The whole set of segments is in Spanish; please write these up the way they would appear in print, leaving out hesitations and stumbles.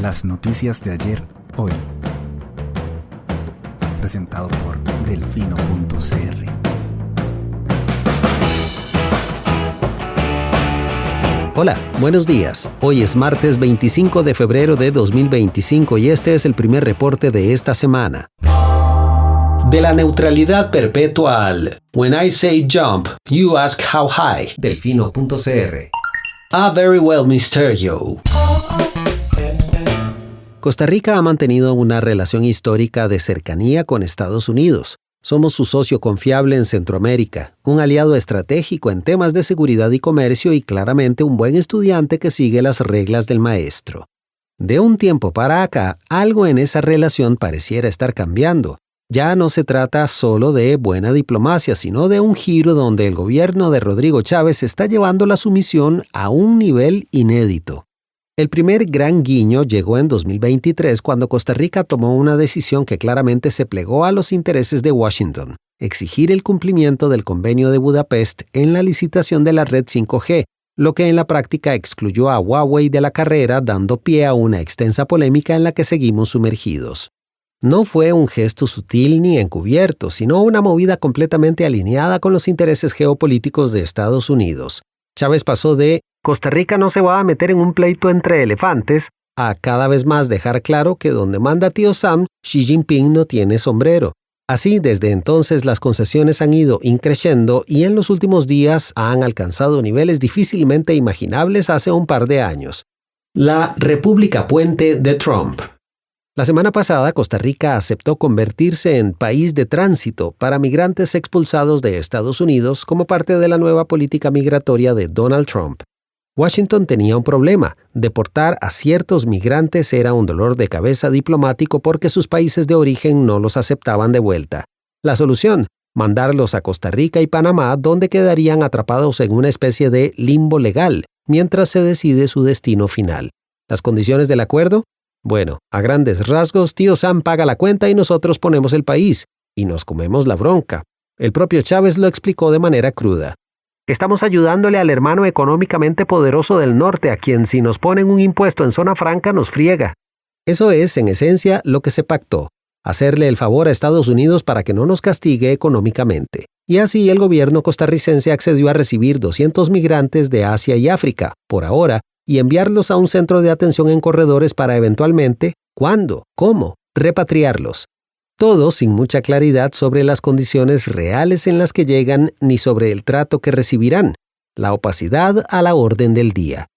Las noticias de ayer, hoy. Presentado por delfino.cr. Hola, buenos días. Hoy es martes 25 de febrero de 2025 y este es el primer reporte de esta semana. De la neutralidad perpetua al When I say jump, you ask how high. Delfino.cr. Very well, Mr. Yo. Costa Rica ha mantenido una relación histórica de cercanía con Estados Unidos. Somos su socio confiable en Centroamérica, un aliado estratégico en temas de seguridad y comercio y claramente un buen estudiante que sigue las reglas del maestro. De un tiempo para acá, algo en esa relación pareciera estar cambiando. Ya no se trata solo de buena diplomacia, sino de un giro donde el gobierno de Rodrigo Chávez está llevando la sumisión a un nivel inédito. El primer gran guiño llegó en 2023 cuando Costa Rica tomó una decisión que claramente se plegó a los intereses de Washington: exigir el cumplimiento del Convenio de Budapest en la licitación de la red 5G, lo que en la práctica excluyó a Huawei de la carrera, dando pie a una extensa polémica en la que seguimos sumergidos. No fue un gesto sutil ni encubierto, sino una movida completamente alineada con los intereses geopolíticos de Estados Unidos. Chávez pasó de Costa Rica no se va a meter en un pleito entre elefantes a cada vez más dejar claro que donde manda tío Sam, Xi Jinping no tiene sombrero. Así, desde entonces las concesiones han ido increciendo y en los últimos días han alcanzado niveles difícilmente imaginables hace un par de años. La República Puente de Trump. La semana pasada, Costa Rica aceptó convertirse en país de tránsito para migrantes expulsados de Estados Unidos como parte de la nueva política migratoria de Donald Trump. Washington tenía un problema. Deportar a ciertos migrantes era un dolor de cabeza diplomático porque sus países de origen no los aceptaban de vuelta. La solución: mandarlos a Costa Rica y Panamá, donde quedarían atrapados en una especie de limbo legal, mientras se decide su destino final. ¿Las condiciones del acuerdo? Bueno, a grandes rasgos, tío Sam paga la cuenta y nosotros ponemos el país, y nos comemos la bronca. El propio Chávez lo explicó de manera cruda. Estamos ayudándole al hermano económicamente poderoso del norte, a quien si nos ponen un impuesto en zona franca nos friega. Eso es, en esencia, lo que se pactó: hacerle el favor a Estados Unidos para que no nos castigue económicamente. Y así el gobierno costarricense accedió a recibir 200 migrantes de Asia y África, por ahora, y enviarlos a un centro de atención en corredores para eventualmente, ¿cuándo? ¿Cómo? Repatriarlos. Todo sin mucha claridad sobre las condiciones reales en las que llegan ni sobre el trato que recibirán. La opacidad a la orden del día.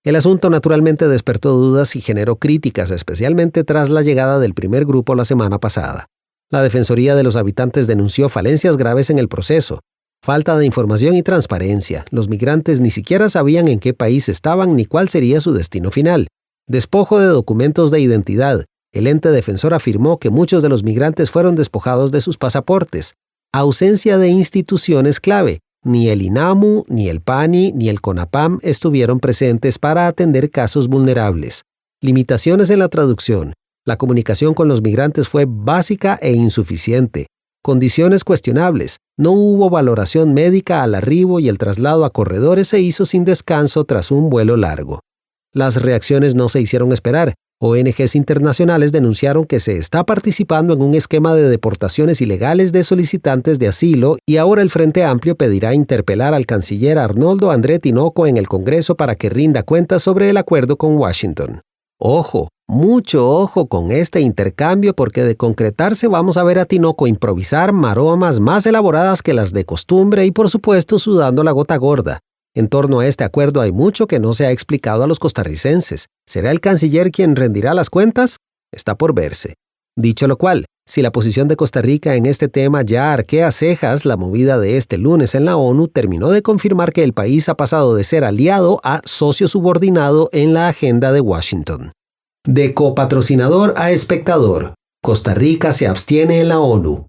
El asunto naturalmente despertó dudas y generó críticas, especialmente tras la llegada del primer grupo la semana pasada. La Defensoría de los Habitantes denunció falencias graves en el proceso. Falta de información y transparencia. Los migrantes ni siquiera sabían en qué país estaban ni cuál sería su destino final. Despojo de documentos de identidad. El ente defensor afirmó que muchos de los migrantes fueron despojados de sus pasaportes. Ausencia de instituciones clave. Ni el INAMU, ni el PANI, ni el CONAPAM estuvieron presentes para atender casos vulnerables. Limitaciones en la traducción. La comunicación con los migrantes fue básica e insuficiente. Condiciones cuestionables. No hubo valoración médica al arribo y el traslado a corredores se hizo sin descanso tras un vuelo largo. Las reacciones no se hicieron esperar. ONGs internacionales denunciaron que se está participando en un esquema de deportaciones ilegales de solicitantes de asilo y ahora el Frente Amplio pedirá interpelar al canciller Arnoldo André Tinoco en el Congreso para que rinda cuentas sobre el acuerdo con Washington. Ojo, mucho ojo con este intercambio porque de concretarse vamos a ver a Tinoco improvisar maromas más elaboradas que las de costumbre y por supuesto sudando la gota gorda. En torno a este acuerdo hay mucho que no se ha explicado a los costarricenses. ¿Será el canciller quien rendirá las cuentas? Está por verse. Dicho lo cual, si la posición de Costa Rica en este tema ya arquea cejas, la movida de este lunes en la ONU terminó de confirmar que el país ha pasado de ser aliado a socio subordinado en la agenda de Washington. De copatrocinador a espectador, Costa Rica se abstiene en la ONU.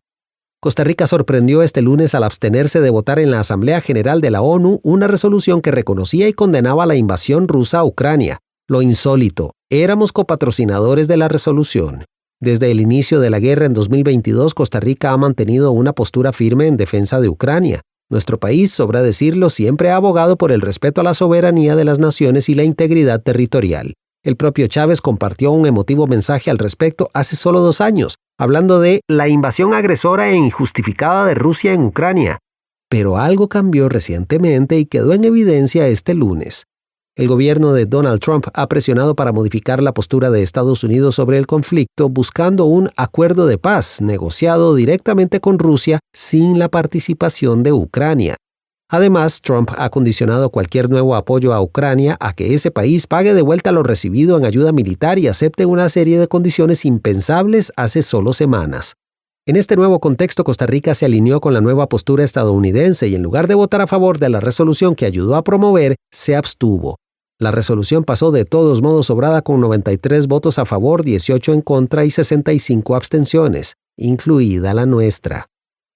Costa Rica sorprendió este lunes al abstenerse de votar en la Asamblea General de la ONU una resolución que reconocía y condenaba la invasión rusa a Ucrania. Lo insólito, éramos copatrocinadores de la resolución. Desde el inicio de la guerra en 2022, Costa Rica ha mantenido una postura firme en defensa de Ucrania. Nuestro país, sobra decirlo, siempre ha abogado por el respeto a la soberanía de las naciones y la integridad territorial. El propio Chávez compartió un emotivo mensaje al respecto hace solo 2 años, hablando de la invasión agresora e injustificada de Rusia en Ucrania. Pero algo cambió recientemente y quedó en evidencia este lunes. El gobierno de Donald Trump ha presionado para modificar la postura de Estados Unidos sobre el conflicto, buscando un acuerdo de paz negociado directamente con Rusia sin la participación de Ucrania. Además, Trump ha condicionado cualquier nuevo apoyo a Ucrania a que ese país pague de vuelta lo recibido en ayuda militar y acepte una serie de condiciones impensables hace solo semanas. En este nuevo contexto, Costa Rica se alineó con la nueva postura estadounidense y en lugar de votar a favor de la resolución que ayudó a promover, se abstuvo. La resolución pasó de todos modos sobrada con 93 votos a favor, 18 en contra y 65 abstenciones, incluida la nuestra.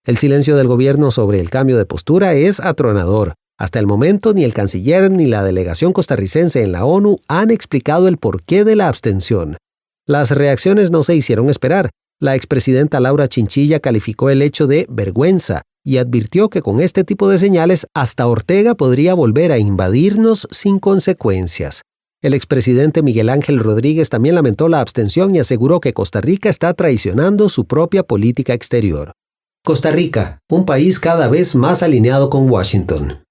El silencio del gobierno sobre el cambio de postura es atronador. Hasta el momento, ni el canciller ni la delegación costarricense en la ONU han explicado el porqué de la abstención. Las reacciones no se hicieron esperar. La expresidenta Laura Chinchilla calificó el hecho de vergüenza y advirtió que con este tipo de señales hasta Ortega podría volver a invadirnos sin consecuencias. El expresidente Miguel Ángel Rodríguez también lamentó la abstención y aseguró que Costa Rica está traicionando su propia política exterior. Costa Rica, un país cada vez más alineado con Washington.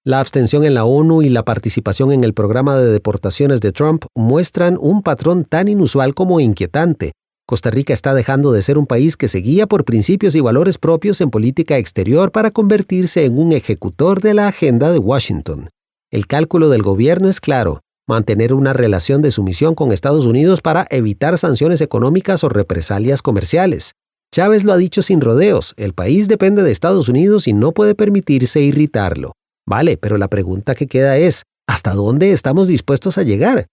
La abstención en la ONU y la participación en el programa de deportaciones de Trump muestran un patrón tan inusual como inquietante. Costa Rica está dejando de ser un país que se guía por principios y valores propios en política exterior para convertirse en un ejecutor de la agenda de Washington. El cálculo del gobierno es claro: mantener una relación de sumisión con Estados Unidos para evitar sanciones económicas o represalias comerciales. Chávez lo ha dicho sin rodeos: el país depende de Estados Unidos y no puede permitirse irritarlo. Vale, pero la pregunta que queda es: ¿hasta dónde estamos dispuestos a llegar?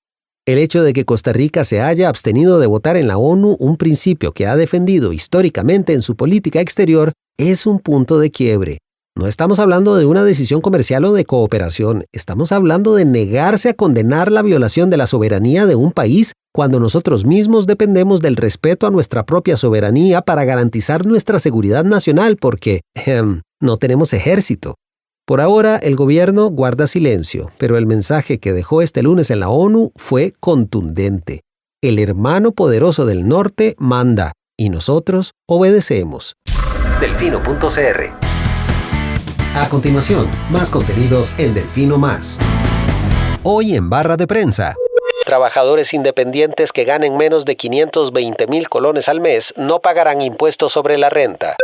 El hecho de que Costa Rica se haya abstenido de votar en la ONU, un principio que ha defendido históricamente en su política exterior, es un punto de quiebre. No estamos hablando de una decisión comercial o de cooperación, estamos hablando de negarse a condenar la violación de la soberanía de un país cuando nosotros mismos dependemos del respeto a nuestra propia soberanía para garantizar nuestra seguridad nacional porque, no tenemos ejército. Por ahora, el gobierno guarda silencio, pero el mensaje que dejó este lunes en la ONU fue contundente. El hermano poderoso del norte manda, y nosotros obedecemos. Delfino.cr. A continuación, más contenidos en Delfino Más. Hoy en Barra de Prensa. Trabajadores independientes que ganen menos de 520,000 colones al mes no pagarán impuestos sobre la renta.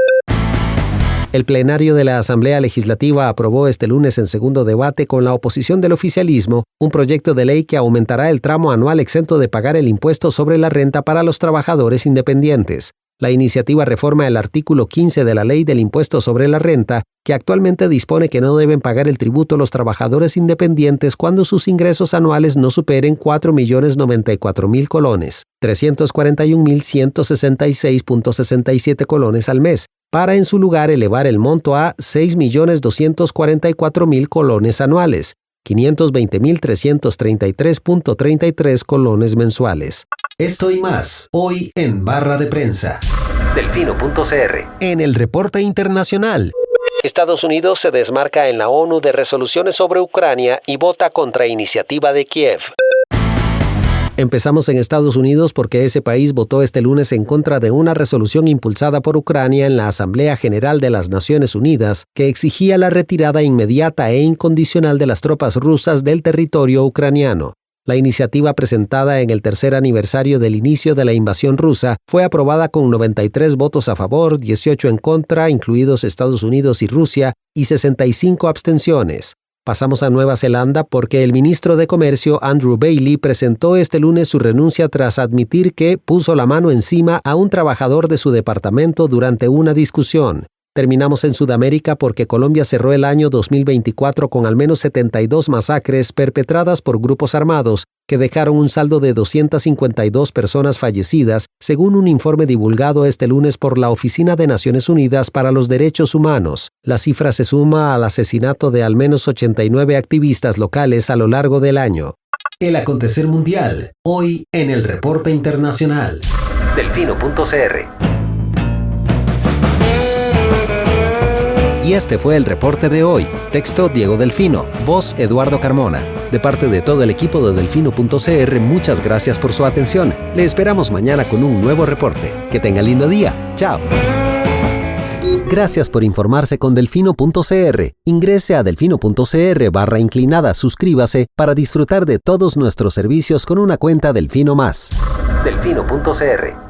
El plenario de la Asamblea Legislativa aprobó este lunes en segundo debate con la oposición del oficialismo un proyecto de ley que aumentará el tramo anual exento de pagar el impuesto sobre la renta para los trabajadores independientes. La iniciativa reforma el artículo 15 de la Ley del Impuesto sobre la Renta, que actualmente dispone que no deben pagar el tributo los trabajadores independientes cuando sus ingresos anuales no superen 4.094.000 colones, 341.166.67 colones al mes, para en su lugar elevar el monto a 6.244.000 colones anuales, 520.333.33 colones mensuales. Esto y más, hoy en Barra de Prensa. Delfino.cr. En el reporte internacional. Estados Unidos se desmarca en la ONU de resoluciones sobre Ucrania y vota contra iniciativa de Kiev. Empezamos en Estados Unidos porque ese país votó este lunes en contra de una resolución impulsada por Ucrania en la Asamblea General de las Naciones Unidas que exigía la retirada inmediata e incondicional de las tropas rusas del territorio ucraniano. La iniciativa, presentada en el tercer aniversario del inicio de la invasión rusa, fue aprobada con 93 votos a favor, 18 en contra, incluidos Estados Unidos y Rusia, y 65 abstenciones. Pasamos a Nueva Zelanda porque el ministro de Comercio, Andrew Bailey, presentó este lunes su renuncia tras admitir que puso la mano encima a un trabajador de su departamento durante una discusión. Terminamos en Sudamérica porque Colombia cerró el año 2024 con al menos 72 masacres perpetradas por grupos armados que dejaron un saldo de 252 personas fallecidas, según un informe divulgado este lunes por la Oficina de Naciones Unidas para los Derechos Humanos. La cifra se suma al asesinato de al menos 89 activistas locales a lo largo del año. El acontecer mundial, hoy en el reporte internacional. Delfino.cr. Y este fue el reporte de hoy. Texto Diego Delfino, voz Eduardo Carmona. De parte de todo el equipo de Delfino.cr, muchas gracias por su atención. Le esperamos mañana con un nuevo reporte. Que tenga lindo día. Chao. Gracias por informarse con Delfino.cr. Ingrese a Delfino.cr/inclinada, suscríbase para disfrutar de todos nuestros servicios con una cuenta Delfino Más. Delfino.cr